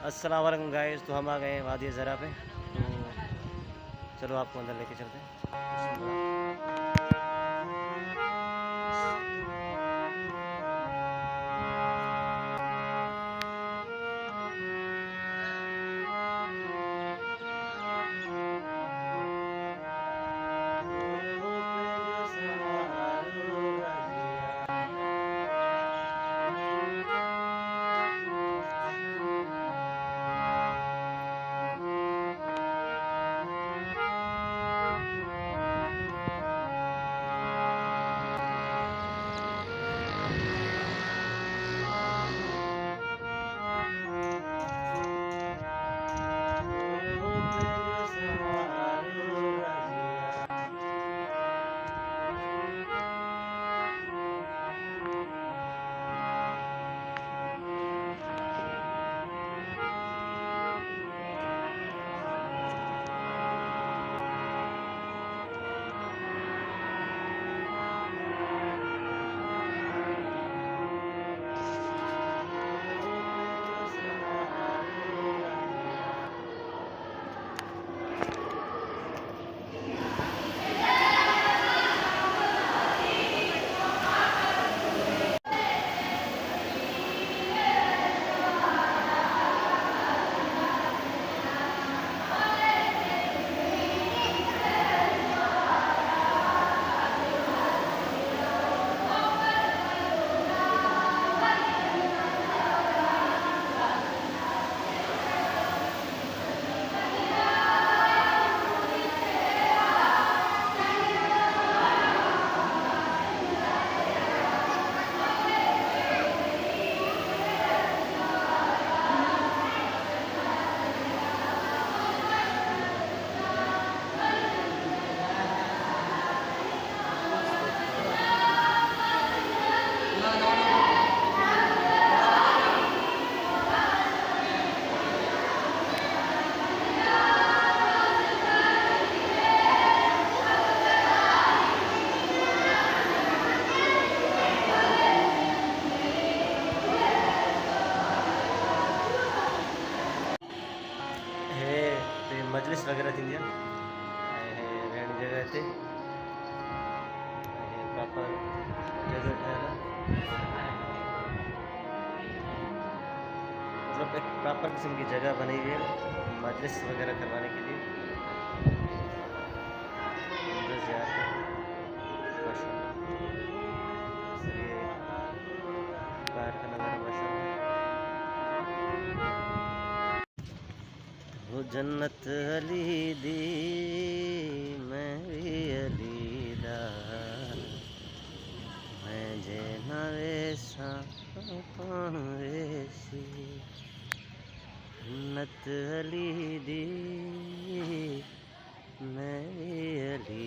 अस्सलाम वालेकुम गाइस। तो हम आ गए हैं वादी ज़रा पे। तो चलो आपको अंदर लेके चलते हैं। हे ते मजलिस वगैरह थींदी आहे। ऐं हे रहण जी जॻह हिते हे प्रॉपर जॻह ठहियल आहे। मतलब एक प्रॉपर किस्म की जगह बनी हुई है मजलिस वगैरह करवाने के लिए। अंदर ज़्यादा माशाल्लाह। ये बाहर का नज़ारा माशाल्लाह। वो जन्नत अली दी मेरी अली दा मैं जे ना वेसा कौन वेसी जन्नत अली दी मेरी अली